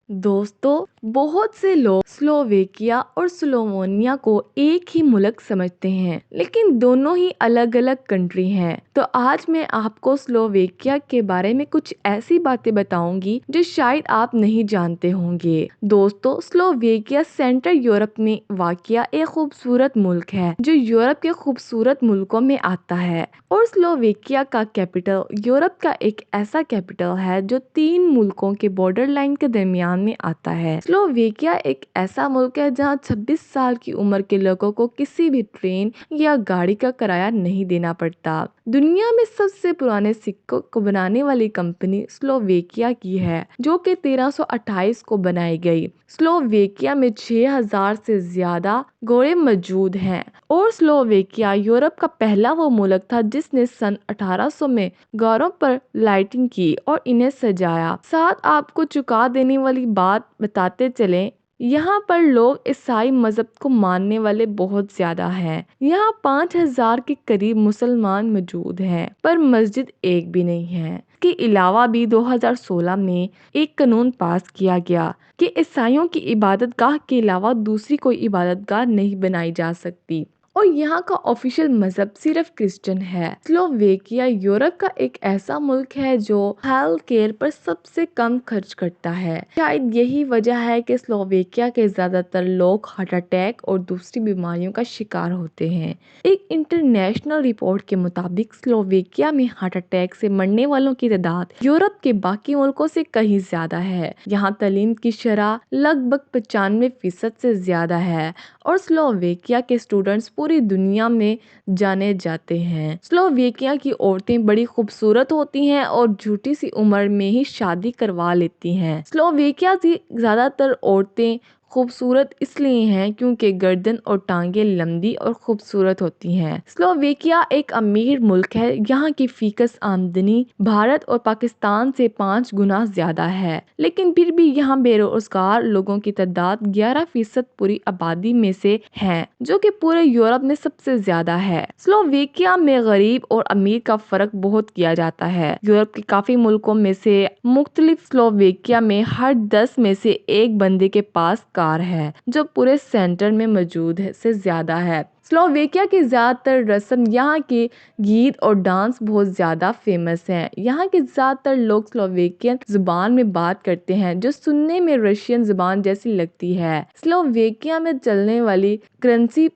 दोस्तों, बहुत से लोग स्लोवेकिया और स्लोवेनिया को एक ही मुल्क समझते हैं, लेकिन दोनों ही अलग अलग कंट्री हैं। तो आज मैं आपको स्लोवेकिया के बारे में कुछ ऐसी बातें बताऊंगी जो शायद आप नहीं जानते होंगे। दोस्तों, स्लोवेकिया सेंट्रल यूरोप में वाक़िया एक खूबसूरत मुल्क है जो यूरोप के खूबसूरत मुल्कों में आता है। और स्लोवेकिया का कैपिटल यूरोप का एक ऐसा कैपिटल है जो 3 मुल्कों के बॉर्डर लाइन के दरमियान में आता है। स्लोवेकिया एक ऐसा मुल्क है जहां 26 साल की उम्र के लोगों को किसी भी ट्रेन या गाड़ी का किराया नहीं देना पड़ता। दुनिया में सबसे पुराने सिक्कों को बनाने वाली कंपनी स्लोवेकिया की है, जो कि 1328 को बनाई गई। स्लोवेकिया में 6000 से ज्यादा घोड़े मौजूद हैं और स्लोवेकिया यूरोप का पहला वो मुल्क था जिसने सन 1800 में घरों पर लाइटिंग की और इन्हें सजाया। साथ आपको चुका देने वाली बात बताते चलें, यहाँ पर लोग ईसाई मजहब को मानने वाले बहुत ज्यादा हैं। यहाँ 5000 के करीब मुसलमान मौजूद हैं, पर मस्जिद एक भी नहीं है। के अलावा भी 2016 में एक कानून पास किया गया कि ईसाइयों की इबादत गाह के अलावा दूसरी कोई इबादत गाह नहीं बनाई जा सकती और यहाँ का ऑफिशियल मजहब सिर्फ क्रिश्चियन है। स्लोवेकिया यूरोप का एक ऐसा मुल्क है जो हेल्थ केयर पर सबसे कम खर्च करता है। शायद यही वजह है कि स्लोवेकिया के ज्यादातर लोग हार्ट अटैक और दूसरी बीमारियों का शिकार होते हैं। एक इंटरनेशनल रिपोर्ट के मुताबिक स्लोवेकिया में हार्ट अटैक से मरने वालों की तादाद यूरोप के बाकी मुल्कों से कहीं ज्यादा है। यहाँ तालीम की शरह लगभग 95% से ज्यादा है और स्लोवेकिया के स्टूडेंट्स पूरी दुनिया में जाने जाते हैं। स्लोवेकिया की औरतें बड़ी खूबसूरत होती हैं और छोटी सी उम्र में ही शादी करवा लेती हैं। स्लोवेकिया की ज्यादातर औरतें खूबसूरत इसलिए हैं क्योंकि गर्दन और टांगें लंबी और खूबसूरत होती हैं। स्लोवेकिया एक अमीर मुल्क है। यहाँ की फीकस आमदनी भारत और पाकिस्तान से 5 गुना ज्यादा है, लेकिन फिर भी यहाँ बेरोजगार लोगों की तादाद 11% पूरी आबादी में से है, जो कि पूरे यूरोप में सबसे ज्यादा है। स्लोवेकिया में गरीब और अमीर का फर्क बहुत किया जाता है। यूरोप के काफी मुल्कों में से मुख्तलिफ स्लोवेकिया में हर 10 में से एक बंदे के पास कार है, जो पूरे सेंटर में मौजूद है से ज्यादा है। स्लोवेकिया की ज़्यादातर रस्म यहाँ के गीत और डांस बहुत ज़्यादा फेमस हैं। यहाँ के ज़्यादातर लोग स्लोवेकियन ज़ुबान में बात करते हैं, जो सुनने में रशियन ज़ुबान जैसी लगती है। स्लोवेकिया में चलने वाली करेंसी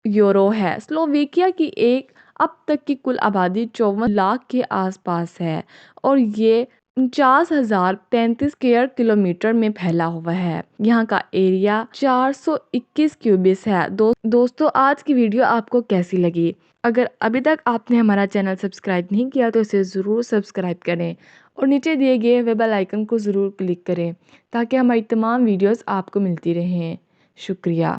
यूरो है। स्लोवेकिया की अब तक की कुल आबादी 54 लाख के आसपास है और ये 49,035 स्क्वायर किलोमीटर में फैला हुआ है। यहाँ का एरिया 421 क्यूबिस है। दोस्तों, आज की वीडियो आपको कैसी लगी? अगर अभी तक आपने हमारा चैनल सब्सक्राइब नहीं किया तो इसे ज़रूर सब्सक्राइब करें और नीचे दिए गए बेल आइकन को ज़रूर क्लिक करें ताकि हमारी तमाम वीडियोस आपको मिलती रहें। शुक्रिया।